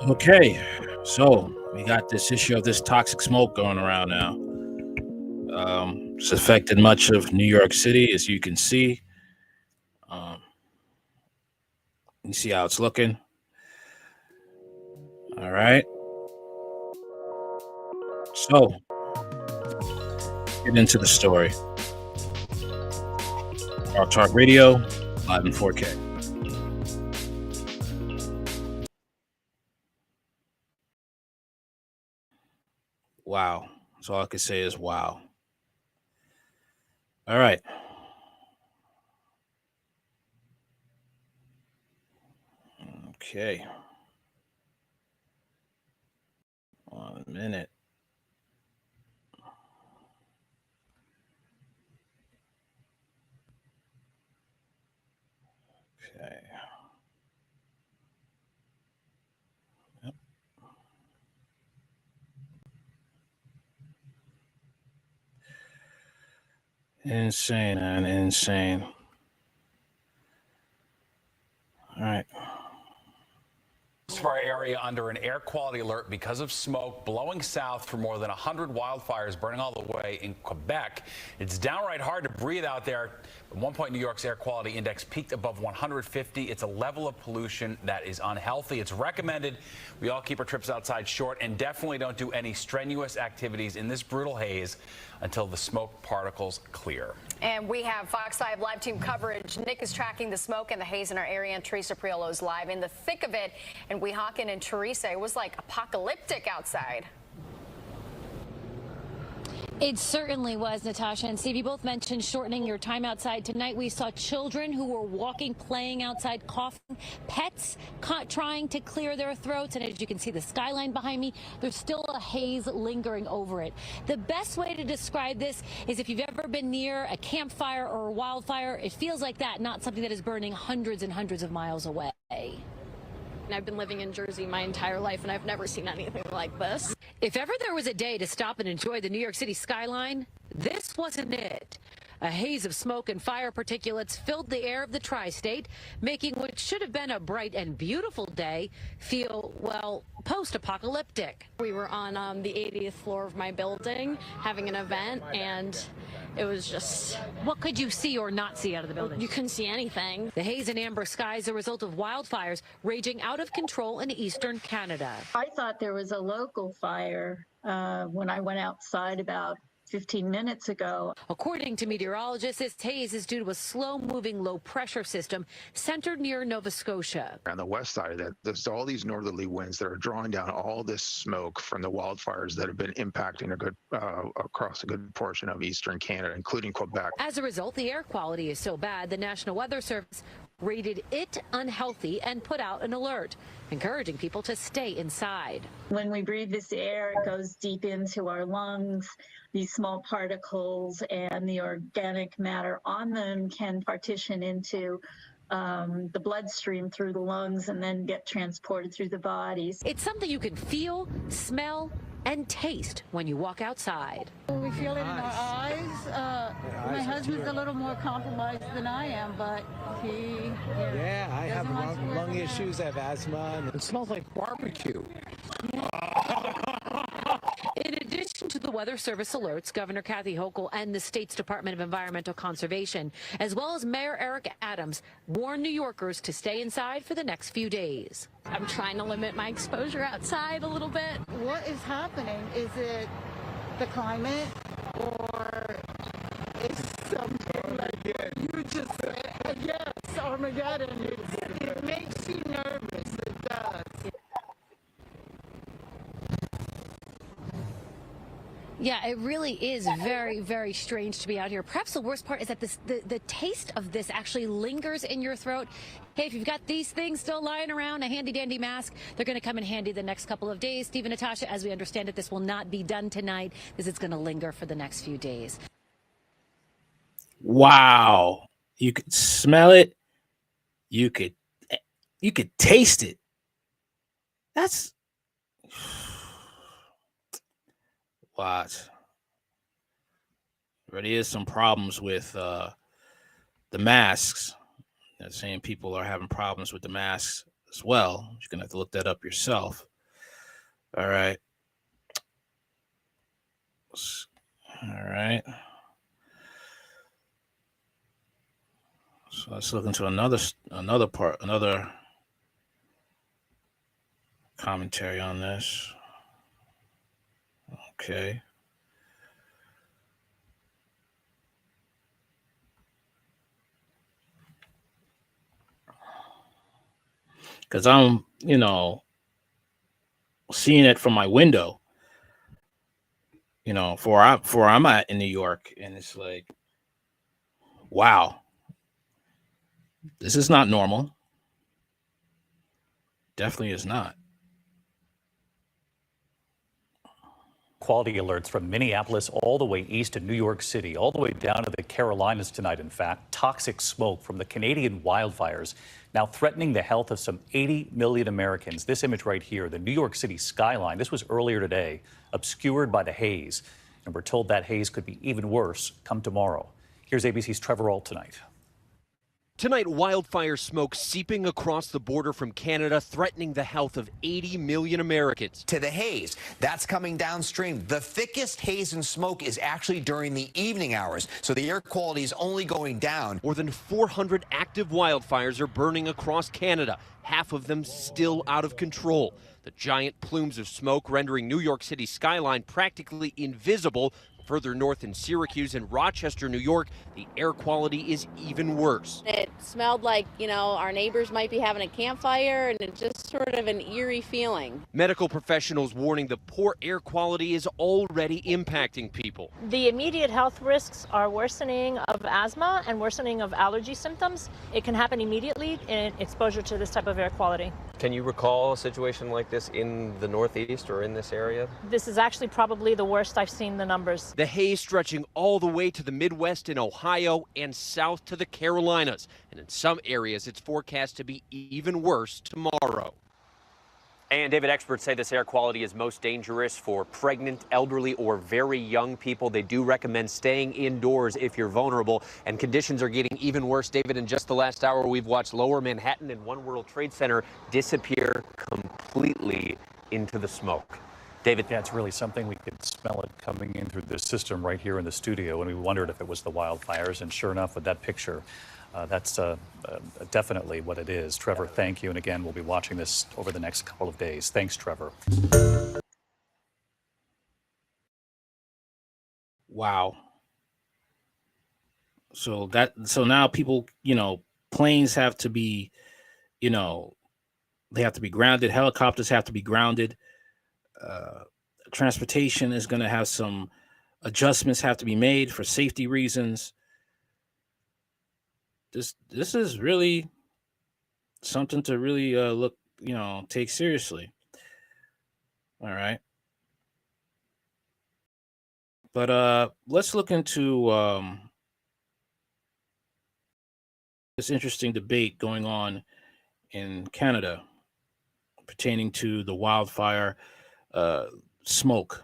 Okay, so we got this issue of this toxic smoke going around now. It's affected much of New York City, as you can see. You see how it's looking. All right. So, get into the story. Our Talk Radio, live in 4K. Wow. That's all I can say is wow. All right. Okay. 1 minute. Okay. Yep. Insane, man. Insane. All right. Most of our area under an air quality alert because of smoke blowing south for more than 100 wildfires burning all the way in Quebec. It's downright hard to breathe out there. At one point, New York's air quality index peaked above 150. It's a level of pollution that is unhealthy. It's recommended we all keep our trips outside short and definitely don't do any strenuous activities in this brutal haze until the smoke particles clear. And we have Fox 5 live team coverage. Nick is tracking the smoke and the haze in our area, and Teresa Priolo is live in the thick of it. And Weehawken and Teresa, it was like apocalyptic outside. It certainly was, Natasha and Steve. You both mentioned shortening your time outside. Tonight we saw children who were walking, playing outside, coughing, pets trying to clear their throats. And as you can see, the skyline behind me, there's still a haze lingering over it. The best way to describe this is if you've ever been near a campfire or a wildfire, it feels like that, not something that is burning hundreds and hundreds of miles away. I've been living in Jersey my entire life, and I've never seen anything like this. If ever there was a day to stop and enjoy the New York City skyline, this wasn't it. A haze of smoke and fire particulates filled the air of the tri-state, making what should have been a bright and beautiful day feel, well, post-apocalyptic. We were on the 80th floor of my building having an event, and it was just... What could you see or not see out of the building? You couldn't see anything. The haze and amber sky is a result of wildfires raging out of control in eastern Canada. I thought there was a local fire when I went outside about 15 minutes ago. According to meteorologists, this haze is due to a slow-moving low-pressure system centered near Nova Scotia. On the west side of that, there's all these northerly winds that are drawing down all this smoke from the wildfires that have been impacting across a good portion of eastern Canada, including Quebec. As a result, the air quality is so bad, the National Weather Service rated it unhealthy and put out an alert, encouraging people to stay inside. When we breathe this air, it goes deep into our lungs. These small particles and the organic matter on them can partition into the bloodstream through the lungs and then get transported through the bodies. It's something you can feel, smell, and taste when you walk outside. We feel it in our eyes. My husband's a little more compromised than I am, but he... Yeah, I have lung issues, I have asthma. And it smells like barbecue. In addition to the Weather Service alerts, Governor Kathy Hochul and the state's Department of Environmental Conservation, as well as Mayor Eric Adams, warn New Yorkers to stay inside for the next few days. I'm trying to limit my exposure outside a little bit. What is happening? Is it the climate, or is something like you just said? Yes, Armageddon. It makes you nervous. Yeah, it really is very, very strange to be out here. Perhaps the worst part is that the taste of this actually lingers in your throat. Hey, if you've got these things still lying around, a handy-dandy mask, they're going to come in handy the next couple of days. Steve and Natasha, as we understand it, this will not be done tonight because it's going to linger for the next few days. Wow. You could smell it. You could taste it. That's what. Already is some problems with the masks. They're saying people are having problems with the masks as well. You're gonna have to look that up yourself. All right. All right. So let's look into another commentary on this. Okay. Because I'm, seeing it from my window, for I'm at in New York, and it's like, wow, this is not normal. Definitely is not. Quality alerts from Minneapolis all the way east to New York City, all the way down to the Carolinas tonight. In fact, toxic smoke from the Canadian wildfires now threatening the health of some 80 million Americans. This image right here, the New York City skyline, this was earlier today, obscured by the haze. And we're told that haze could be even worse come tomorrow. Here's ABC's Trevor Ault tonight. Tonight, wildfire smoke seeping across the border from Canada, threatening the health of 80 million Americans. To the haze, that's coming downstream. The thickest haze and smoke is actually during the evening hours, so the air quality is only going down. More than 400 active wildfires are burning across Canada, half of them still out of control. The giant plumes of smoke rendering New York City's skyline practically invisible. Further north in Syracuse and Rochester, New York, the air quality is even worse. It smelled like, our neighbors might be having a campfire, and it's just sort of an eerie feeling. Medical professionals warning the poor air quality is already impacting people. The immediate health risks are worsening of asthma and worsening of allergy symptoms. It can happen immediately in exposure to this type of air quality. Can you recall a situation like this in the Northeast or in this area? This is actually probably the worst I've seen the numbers. The haze stretching all the way to the Midwest in Ohio and south to the Carolinas. And in some areas, it's forecast to be even worse tomorrow. And David, experts say this air quality is most dangerous for pregnant, elderly, or very young people. They do recommend staying indoors if you're vulnerable. And conditions are getting even worse. David, in just the last hour, we've watched Lower Manhattan and One World Trade Center disappear completely into the smoke. David? Yeah, it's really something. We could smell it coming in through the system right here in the studio, and we wondered if it was the wildfires. And sure enough, with that picture, that's definitely what it is. Trevor, thank you. And again, we'll be watching this over the next couple of days. Thanks, Trevor. Wow. So now people, planes have to be, they have to be grounded. Helicopters have to be grounded. Transportation is going to have some adjustments have to be made for safety reasons. This is really something to really look, take seriously. All right. But let's look into this interesting debate going on in Canada pertaining to the wildfire smoke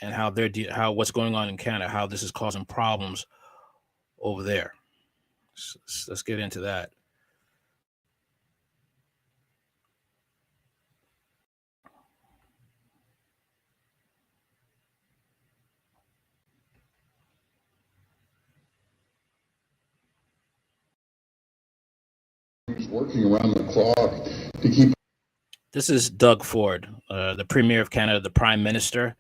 and how what's going on in Canada, how this is causing problems over there. Let's get into that. He's working around the clock to keep. This is Doug Ford, the Premier of Canada, the Prime Minister,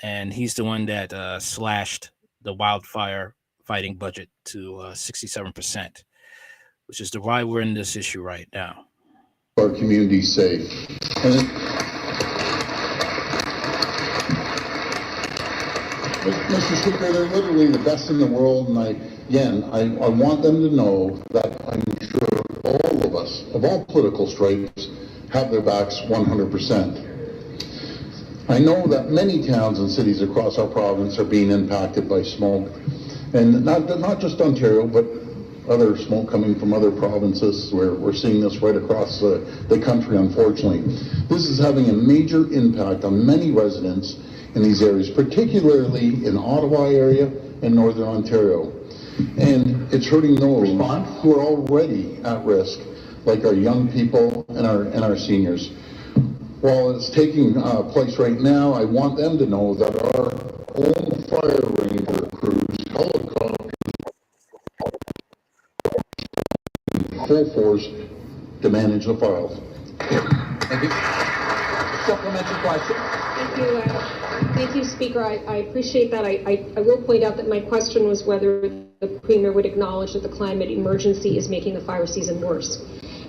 and he's the one that slashed the wildfire fighting budget to 67%, which is why we're in this issue right now. Our community safe. Mr. Speaker, they're literally the best in the world, and I want them to know that I'm sure all of us, of all political stripes, have their backs 100%. I know that many towns and cities across our province are being impacted by smoke, and not just Ontario, but other smoke coming from other provinces. We're seeing this right across the country, unfortunately. This is having a major impact on many residents in these areas, particularly in Ottawa area and Northern Ontario. And it's hurting those who are already at risk, like our young people and our seniors. While it's taking place right now, I want them to know that our own fire ranger crews, helicopters, full force to manage the fires. Thank you. Supplementary question. Thank you. Thank you, Speaker. I appreciate that. I will point out that my question was whether the Premier would acknowledge that the climate emergency is making the fire season worse.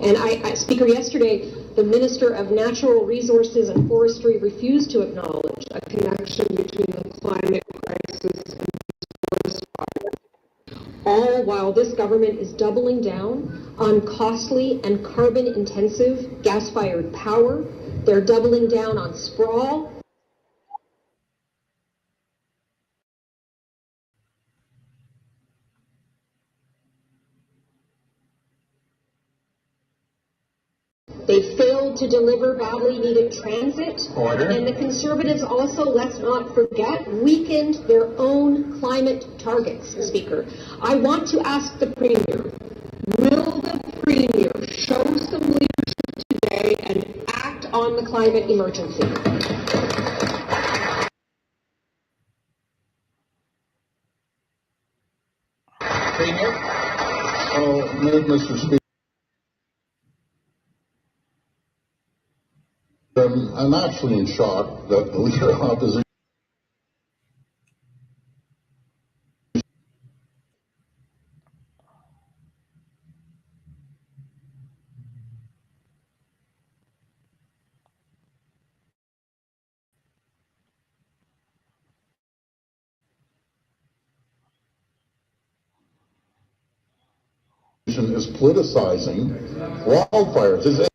And Speaker, yesterday, the Minister of Natural Resources and Forestry refused to acknowledge a connection between the climate crisis and forest fire, all while this government is doubling down on costly and carbon-intensive gas-fired power. They're doubling down on sprawl. They failed to deliver badly needed transit. Order. And the Conservatives also, let's not forget, weakened their own climate targets, Speaker. I want to ask the Premier, will the Premier show some leadership today and act on the climate emergency? Premier? Mr. Speaker. I'm actually in shock that the Leader of Opposition is politicizing wildfires.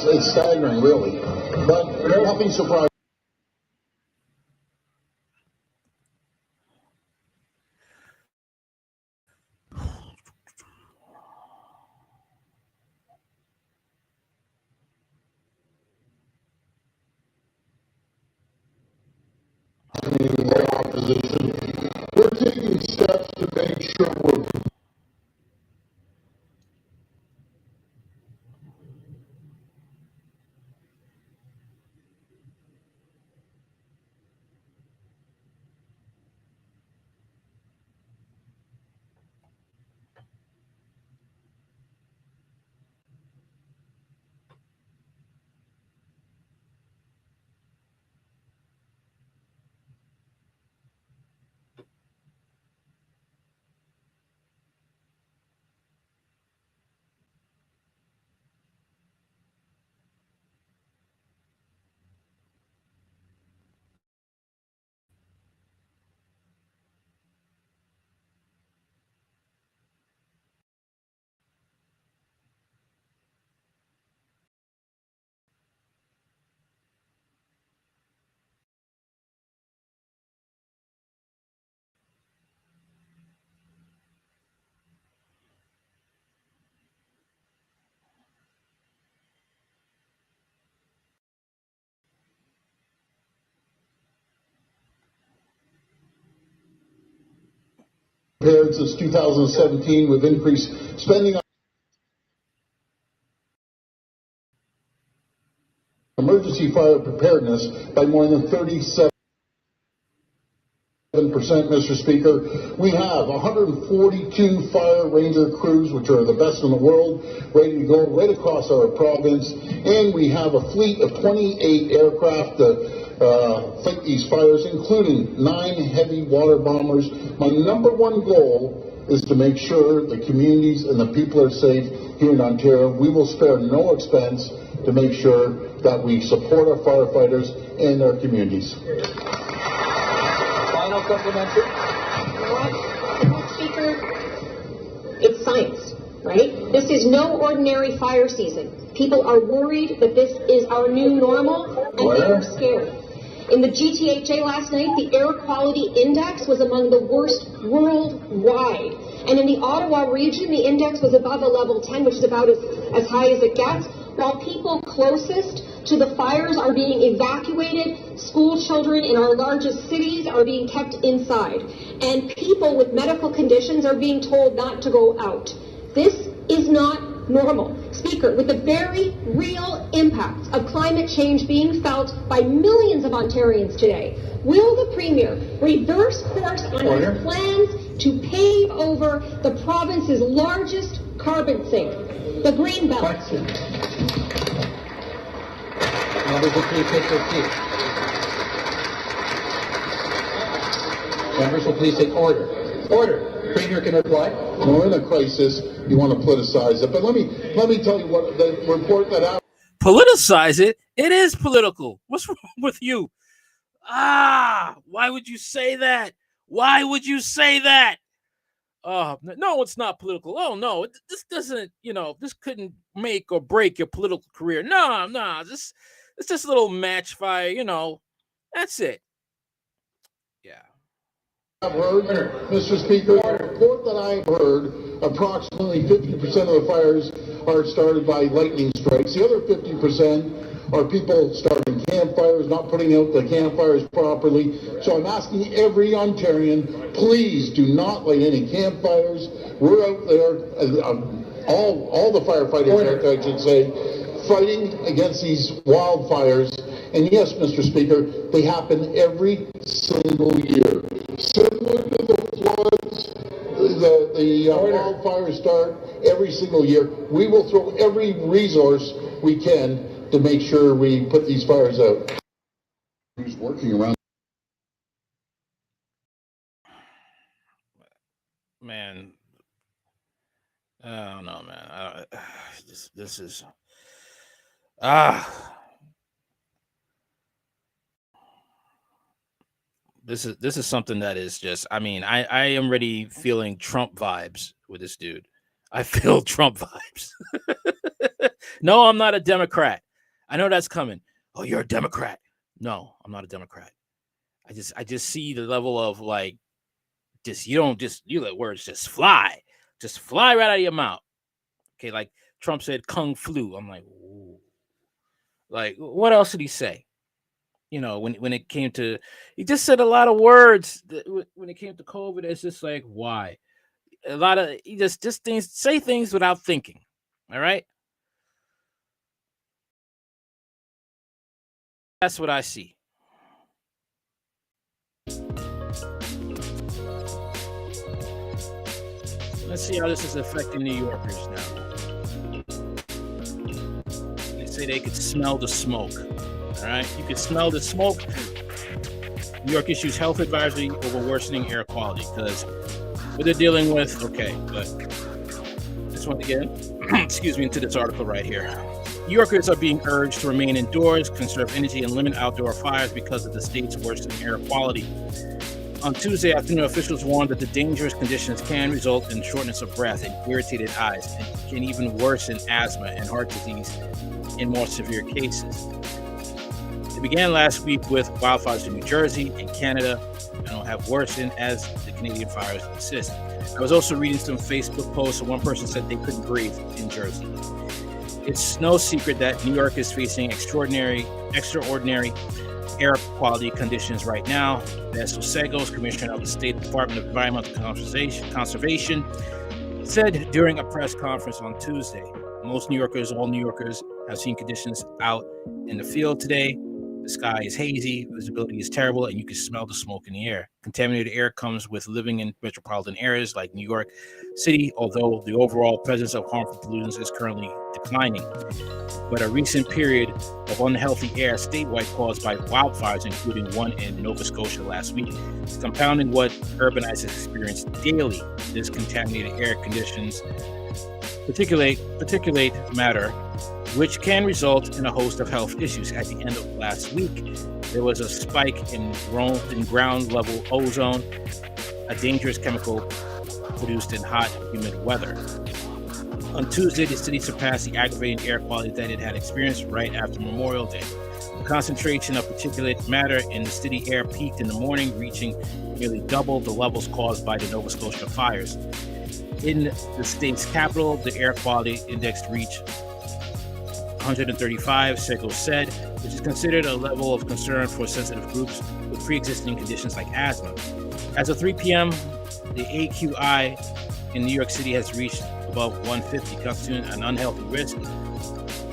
It's staggering, really, but nothing surprising. The opposition, we're taking steps to make sure we're prepared since 2017. We've increased spending on emergency fire preparedness by more than 37%, Mr. Speaker. We have 142 fire ranger crews, which are the best in the world, ready to go right across our province, and we have a fleet of 28 aircraft to fight these fires, including 9 heavy water bombers, My number one goal is to make sure the communities and the people are safe here in Ontario. We will spare no expense to make sure that we support our firefighters and our communities. Final supplementary. Speaker, it's science, right? This is no ordinary fire season. People are worried that this is our new normal, and they are scared. In the GTHA last night, the air quality index was among the worst worldwide. And in the Ottawa region, the index was above a level 10, which is about as high as it gets, while people closest to the fires are being evacuated. School children in our largest cities are being kept inside. And people with medical conditions are being told not to go out. This is not normal. Speaker, with the very real impacts of climate change being felt by millions of Ontarians today, will the Premier reverse course on his plans to pave over the province's largest carbon sink, the Greenbelt? Members will please take their seats. Members will please take order. Order. Premier can reply. We're in a crisis. You want to politicize it, but let me tell you what the report that happened. Politicize it? It is political. What's wrong with you? Why would you say that? Why would you say that? No, it's not political. Oh no, this doesn't. This couldn't make or break your political career. No, it's just a little match fire. That's it. I've heard, Mr. Speaker, the report that I've heard, approximately 50% of the fires are started by lightning strikes. The other 50% are people starting campfires, not putting out the campfires properly. So I'm asking every Ontarian, please do not light any campfires. We're out there, all the firefighters, I should say, fighting against these wildfires. And yes, Mr. Speaker, they happen every single year. Similar to the floods, the wildfires start every single year. We will throw every resource we can to make sure we put these fires out. Who's working around? Man, I don't know, man. This is This is something that is just, I am already feeling Trump vibes with this dude. I feel Trump vibes. No, I'm not a Democrat. I know that's coming. Oh, you're a Democrat. No, I'm not a Democrat. I just see the level of you let words just fly right out of your mouth. Okay, like Trump said, Kung flu. I'm like, ooh. Like, what else did he say? When it came to, he just said a lot of words. When it came to COVID, it's just like, why? A lot of he just say things without thinking. All right, that's what I see. Let's see how this is affecting New Yorkers now. They say they could smell the smoke. All right, you can smell the smoke. New York issues health advisory over worsening air quality because what they're dealing with. Okay, but just want to get into this article right here. New Yorkers are being urged to remain indoors, conserve energy, and limit outdoor fires because of the state's worsening air quality. On Tuesday afternoon, officials warned that the dangerous conditions can result in shortness of breath and irritated eyes, and can even worsen asthma and heart disease in more severe cases. It began last week with wildfires in New Jersey and Canada, and will have worsened as the Canadian fires persist. I was also reading some Facebook posts, and one person said they couldn't breathe in Jersey. It's no secret that New York is facing extraordinary air quality conditions right now. Vanessa Segos, Commissioner of the State Department of Environmental Conservation, said during a press conference on Tuesday, all New Yorkers, have seen conditions out in the field today The sky is hazy, visibility is terrible, and you can smell the smoke in the air. Contaminated air comes with living in metropolitan areas like New York City, although the overall presence of harmful pollutants is currently declining. But a recent period of unhealthy air statewide caused by wildfires, including one in Nova Scotia last week, is compounding what urbanizers experience daily. This contaminated air conditions particulate matter, which can result in a host of health issues. At the end of last week, there was a spike in ground level ozone, a dangerous chemical produced in hot, humid weather. On Tuesday, the city surpassed the aggravating air quality that it had experienced right after Memorial Day. The concentration of particulate matter in the city air peaked in the morning, reaching nearly double the levels caused by the Nova Scotia fires. In the state's capital, the air quality index reached 135, Sego said, which is considered a level of concern for sensitive groups with pre-existing conditions like asthma. As of 3 p.m., the AQI in New York City has reached above 150, constituting an unhealthy risk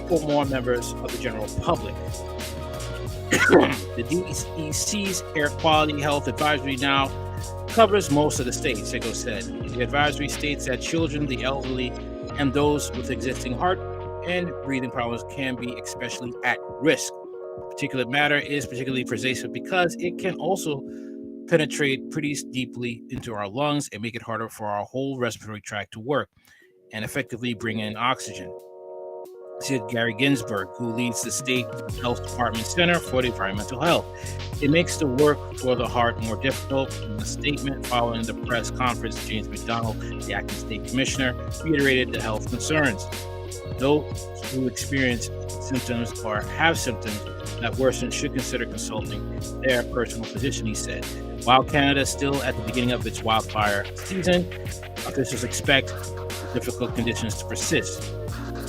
for more members of the general public. The DEC's Air Quality Health Advisory now covers most of the state, Sego said. The advisory states that children, the elderly, and those with existing heart and breathing problems can be especially at risk. Particulate matter is particularly pervasive because it can also penetrate pretty deeply into our lungs and make it harder for our whole respiratory tract to work and effectively bring in oxygen, said Gary Ginsberg, who leads the State Health Department Center for the Environmental Health. It makes the work for the heart more difficult. In a statement following the press conference, James McDonald, the acting state commissioner, reiterated the health concerns. Those who experience symptoms or have symptoms that worsen should consider consulting their personal physician, he said. While Canada is still at the beginning of its wildfire season, officials expect difficult conditions to persist.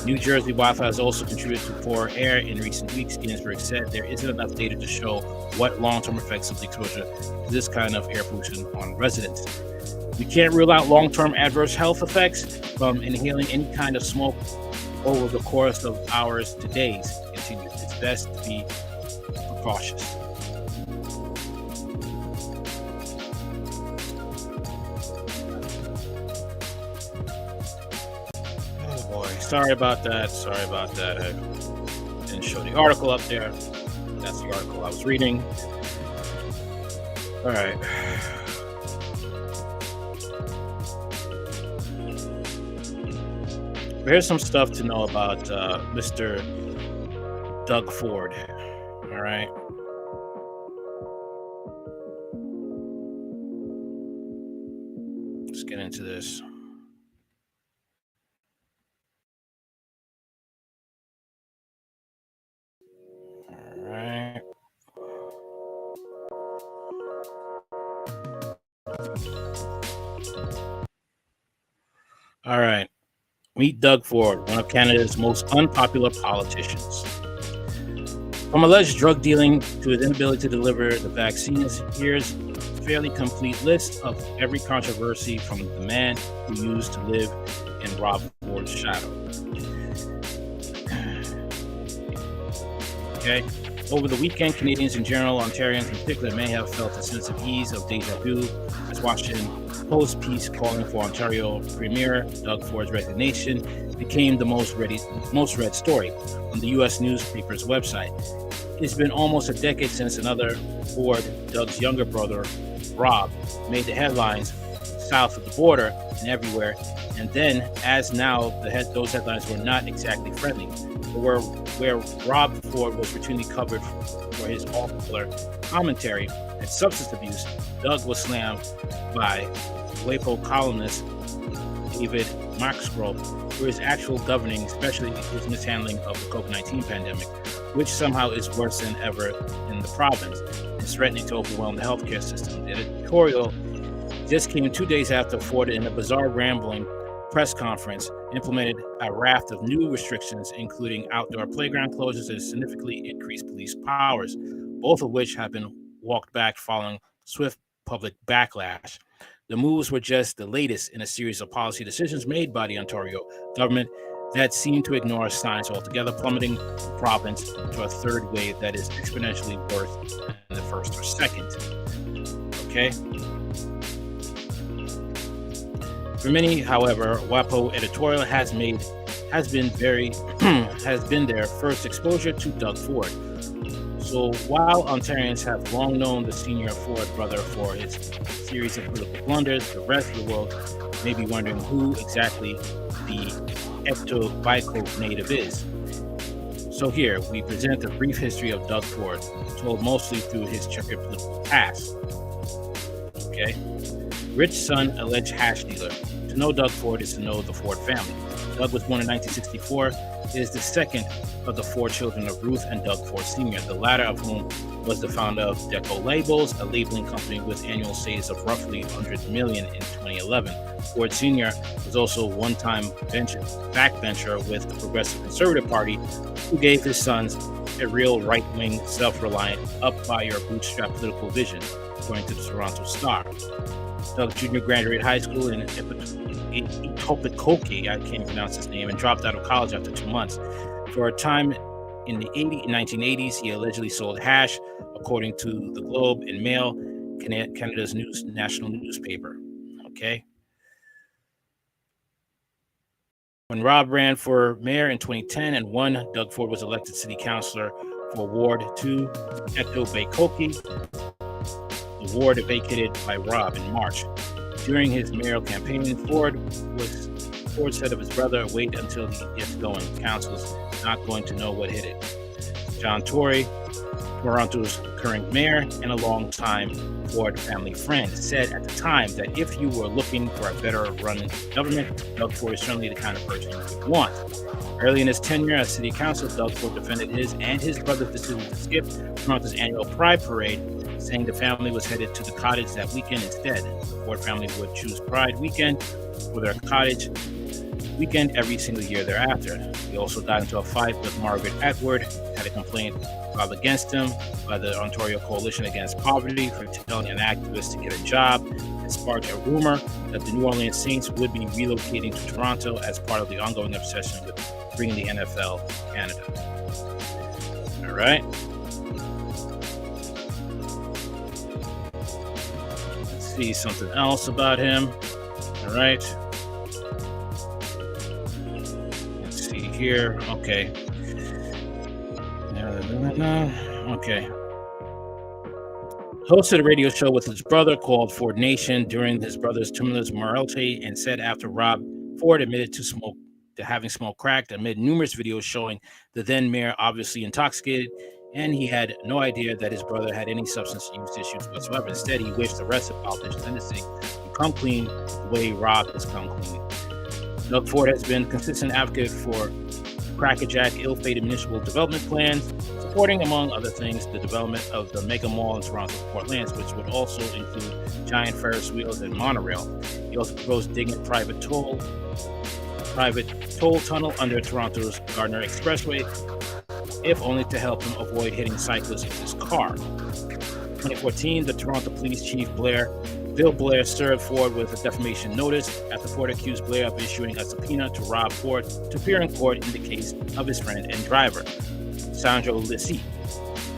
New Jersey wildfires also contributed to poor air in recent weeks. Ginsburg said there isn't enough data to show what long-term effects of the exposure to this kind of air pollution on residents. We can't rule out long-term adverse health effects from inhaling any kind of smoke over the course of hours to days, continued. It's best to be precautious. Oh boy, sorry about that. I didn't show the article up there. That's the article I was reading. All right. Here's some stuff to know about Mr. Doug Ford. All right. Let's get into this. All right. All right. Meet Doug Ford, one of Canada's most unpopular politicians. From alleged drug dealing to his inability to deliver the vaccines, here's a fairly complete list of every controversy from the man who used to live in Rob Ford's shadow. Okay. Over the weekend, Canadians in general, Ontarians in particular, may have felt a sense of ease, of deja vu, as Washington Post piece calling for Ontario Premier Doug Ford's resignation became the most read story on the U.S. newspaper's website. It's been almost a decade since another Ford, Doug's younger brother, Rob, made the headlines south of the border and everywhere. And then, as now, those headlines were not exactly friendly. Where Rob Ford was routinely covered for his off-color commentary and substance abuse, Doug was slammed by WAPO columnist David Maxgrove for his actual governing, especially his mishandling of the COVID-19 pandemic, which somehow is worse than ever in the province and threatening to overwhelm the healthcare system. The editorial just came 2 days after Ford, in a bizarre, rambling press conference, implemented a raft of new restrictions, including outdoor playground closures and significantly increased police powers, both of which have been walked back following swift public backlash. The moves were just the latest in a series of policy decisions made by the Ontario government that seem to ignore science altogether, plummeting the province to a third wave that is exponentially worse than the first or second. Okay? For many, however, WAPO editorial has been their first exposure to Doug Ford. So while Ontarians have long known the senior Ford brother for his series of political blunders, the rest of the world may be wondering who exactly the Etobicoke native is. So here, we present a brief history of Doug Ford, told mostly through his checkered political past. Okay? Rich son, alleged hash dealer. To know Doug Ford is to know the Ford family. Doug was born in 1964. He is the second of the 4 children of Ruth and Doug Ford Sr., the latter of whom was the founder of Deco Labels, a labeling company with annual sales of roughly $100 million in 2011. Ford Sr. was also a one-time backbencher with the Progressive Conservative Party, who gave his sons a real right-wing, self-reliant, up-by-your-bootstrap political vision, according to the Toronto Star. Doug Jr. graduated high school in Etobicoke, I can't pronounce his name, and dropped out of college after 2 months. For a time in the 1980s, he allegedly sold hash, according to the Globe and Mail, Canada's national newspaper. Okay. When Rob ran for mayor in 2010 and won, Doug Ford was elected city councilor for Ward 2, Etobicoke. The ward vacated by Rob in March. During his mayoral campaign, Ford said of his brother, "Wait until he gets going. Council's not going to know what hit it." John Tory, Toronto's current mayor and a longtime Ford family friend, said at the time that if you were looking for a better run government, Doug Ford is certainly the kind of person you would want. Early in his tenure as city council, Doug Ford defended his and his brother's decision to skip Toronto's annual Pride Parade, saying the family was headed to the cottage that weekend instead. The Ford family would choose Pride weekend for their cottage weekend every single year thereafter. He also got into a fight with Margaret Atwood, had a complaint filed against him by the Ontario Coalition Against Poverty for telling an activist to get a job. It sparked a rumor that the New Orleans Saints would be relocating to Toronto as part of the ongoing obsession with bringing the NFL to Canada. All right. Let's see something else about him. All right. Let's see here. Okay. Okay. Hosted a radio show with his brother called Ford Nation during his brother's tumultuous morality, and said after Rob Ford admitted to having smoked crack amid numerous videos showing the then mayor obviously intoxicated, and he had no idea that his brother had any substance use issues whatsoever. Instead, he wished the rest of politicians in the city would come clean the way Rob has come clean. Doug Ford has been a consistent advocate for crackerjack, ill-fated municipal development plans, supporting, among other things, the development of the mega mall in Toronto Port Lands, which would also include giant Ferris wheels and monorail. He also proposed digging a private toll tunnel under Toronto's Gardiner Expressway, if only to help him avoid hitting cyclists with his car. In 2014, the Toronto Police Chief Bill Blair served Ford with a defamation notice after Ford accused Blair of issuing a subpoena to Rob Ford to appear in court in the case of his friend and driver, Sandro Lissi.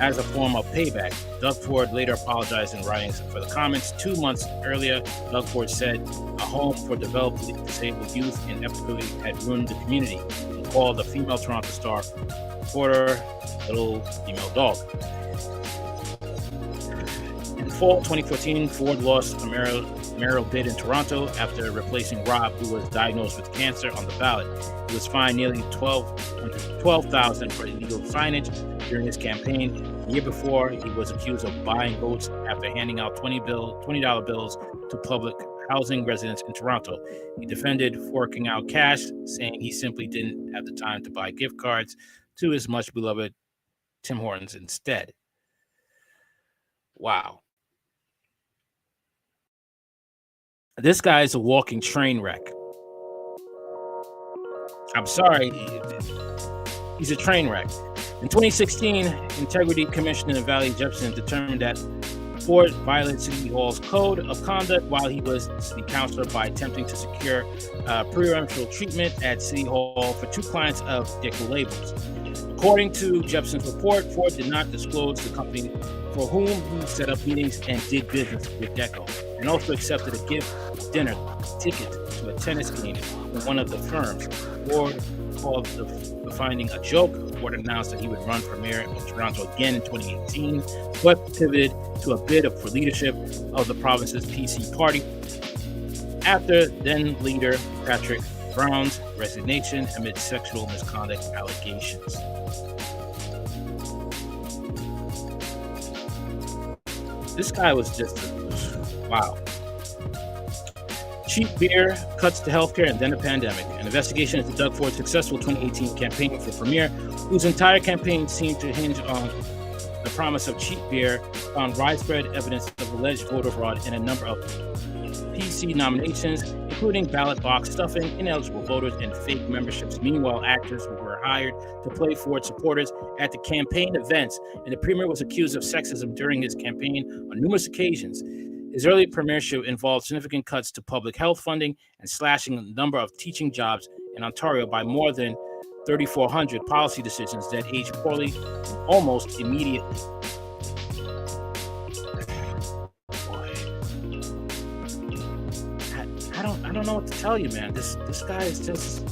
As a form of payback, Doug Ford later apologized in writing for the comments. 2 months earlier, Doug Ford said a home for developmentally disabled youth in Etobicoke had ruined the community, and called the female Toronto Star reporter little female dog. In fall 2014, Ford lost a mayoral bid in Toronto after replacing Rob, who was diagnosed with cancer, on the ballot. He was fined nearly $12,000 for illegal signage during his campaign. The year before, he was accused of buying votes after handing out $20 bills to public housing residents in Toronto. He defended forking out cash, saying he simply didn't have the time to buy gift cards to his much beloved Tim Hortons instead. Wow. This guy is a walking train wreck. I'm sorry, he's a train wreck. In 2016, Integrity Commissioner Valerie Jepson determined that Ford violated City Hall's code of conduct while he was city councilor by attempting to secure preferential treatment at City Hall for 2 clients of Deco Labels. According to Jepson's report, Ford did not disclose the company for whom he set up meetings and did business with Deco, and also accepted a gift dinner ticket to a tennis game from one of the firms. Ford called the finding a joke. Ford announced that he would run for mayor of Toronto again in 2018, but pivoted to a bid for leadership of the province's PC party after then leader Patrick Brown's resignation amid sexual misconduct allegations. This guy was just wow. Cheap beer cuts to healthcare and then a pandemic. An investigation into Doug Ford's successful 2018 campaign for Premier, whose entire campaign seemed to hinge on the promise of cheap beer, found widespread evidence of alleged voter fraud in a number of PC nominations, including ballot box stuffing, ineligible voters, and fake memberships. Meanwhile, actors who were hired to play Ford supporters at the campaign events, and the Premier was accused of sexism during his campaign on numerous occasions. His early premiership involved significant cuts to public health funding and slashing the number of teaching jobs in Ontario by more than 3,400 policy decisions that aged poorly almost immediately. I don't know what to tell you, man. This guy is just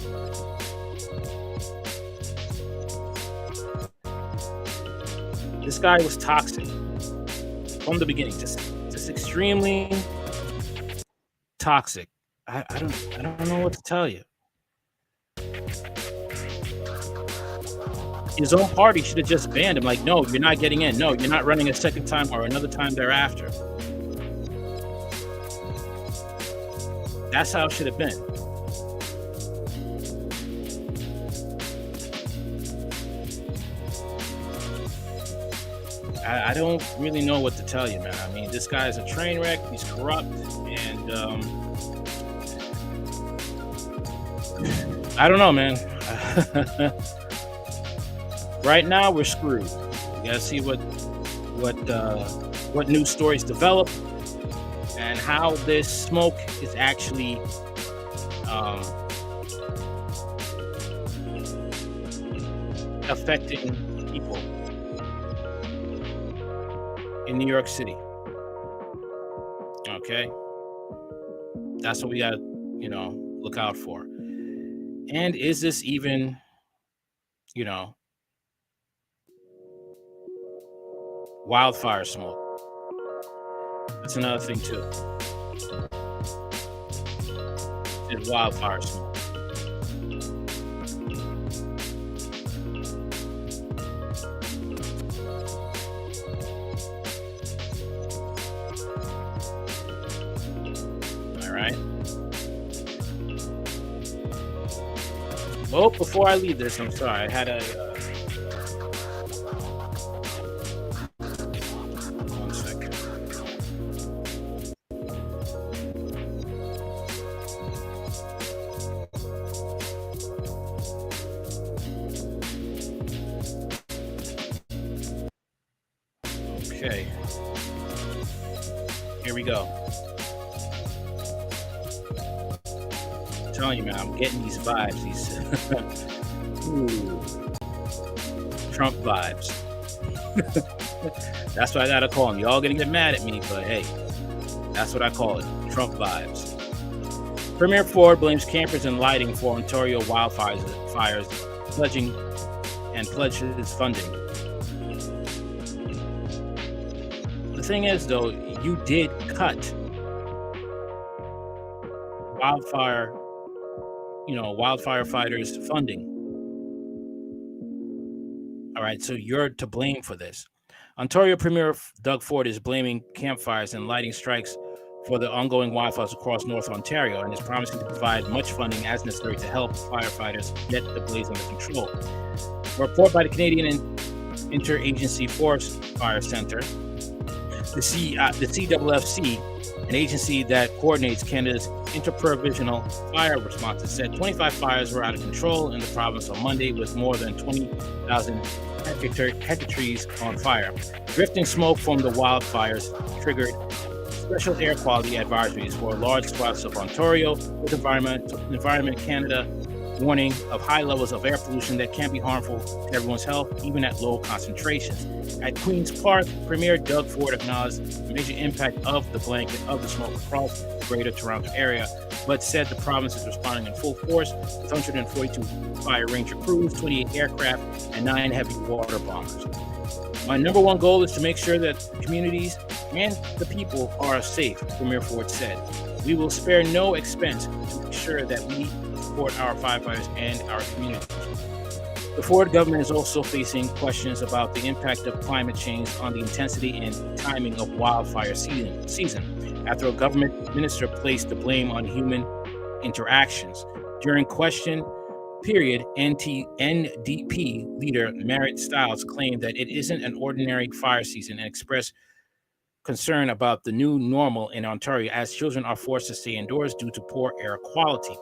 this guy was toxic from the beginning. Just extremely toxic. I don't know what to tell you. His own party should have just banned him. Like, no, you're not getting in. No, you're not running a second time or another time thereafter. That's how it should have been. I don't really know what to tell you, man. I mean, this guy is a train wreck. He's corrupt, and I don't know, man. Right now, we're screwed. We gotta see what news stories develop and how this smoke is actually affecting people in New York City. Okay, that's what we gotta, look out for. And is this even, wildfire smoke? That's another thing too. It's wildfire smoke. Well, before I leave this, I'm sorry. I had a... one second. Okay. Here we go. I'm telling you, man, I'm getting these vibes, these Trump vibes. That's what I gotta call them. Y'all gonna get mad at me, but hey, that's what I call it, Trump vibes. Premier Ford blames campers and lighting for Ontario wildfires, pledges funding. The thing is, though, you did cut wildfire fighters' funding. All right, so you're to blame for this. Ontario Premier Doug Ford is blaming campfires and lighting strikes for the ongoing wildfires across North Ontario and is promising to provide much funding as necessary to help firefighters get the blaze under control. A report by the Canadian Interagency Forest Fire Center, the CWFC, an agency that coordinates Canada's interprovincial fire responses, said 25 fires were out of control in the province on Monday, with more than 20,000 hectares on fire. Drifting smoke from the wildfires triggered special air quality advisories for large swaths of Ontario, with Environment Canada warning of high levels of air pollution that can be harmful to everyone's health, even at low concentrations. At Queen's Park, Premier Doug Ford acknowledged the major impact of the blanket of the smoke across the Greater Toronto Area, but said the province is responding in full force with 142 fire ranger crews, 28 aircraft, and 9 heavy water bombers. My number one goal is to make sure that communities and the people are safe, Premier Ford said. We will spare no expense to ensure that we support our firefighters and our communities. The Ford government is also facing questions about the impact of climate change on the intensity and timing of wildfire season after a government minister placed the blame on human interactions. During question period, NDP leader Merritt Stiles claimed that it isn't an ordinary fire season and expressed concern about the new normal in Ontario as children are forced to stay indoors due to poor air quality.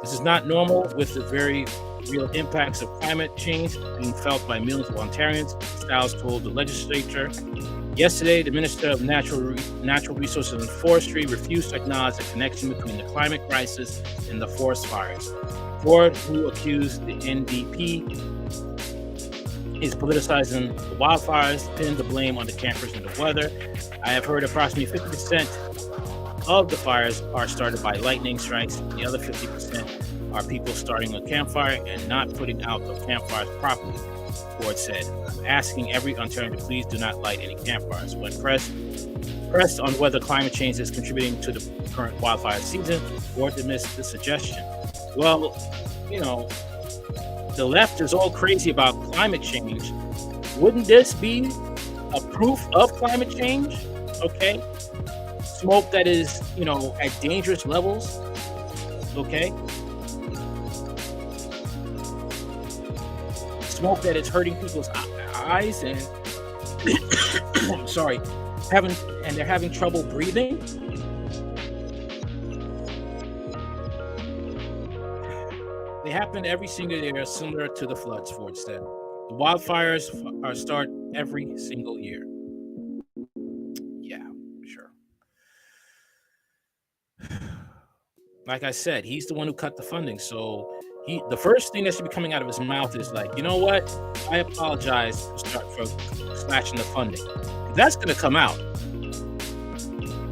This is not normal, with the very real impacts of climate change being felt by millions of Ontarians, Stiles told the legislature. Yesterday, the Minister of Natural Resources and Forestry refused to acknowledge the connection between the climate crisis and the forest fires. Ford, who accused the NDP is politicizing the wildfires, pinned the blame on the campers and the weather. I have heard approximately 50% of the fires are started by lightning strikes. The other 50% are people starting a campfire and not putting out the campfires properly, Ford said. I'm asking every Ontarian to please do not light any campfires. When pressed on whether climate change is contributing to the current wildfire season, Ford dismissed the suggestion. Well, the left is all crazy about climate change. Wouldn't this be a proof of climate change? Okay. Smoke that is, at dangerous levels. Okay. Smoke that is hurting people's eyes and sorry, they're having trouble breathing. They happen every single year, similar to the floods, Ford said. The wildfires start every single year. Yeah, sure. Like I said, he's the one who cut the funding. So the first thing that should be coming out of his mouth is like, you know what? I apologize for slashing the funding. That's going to come out.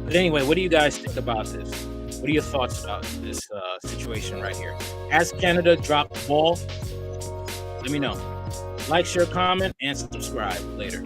But anyway, what do you guys think about this? What are your thoughts about this situation right here? Has Canada dropped the ball? Let me know. Like, share, comment, and subscribe later.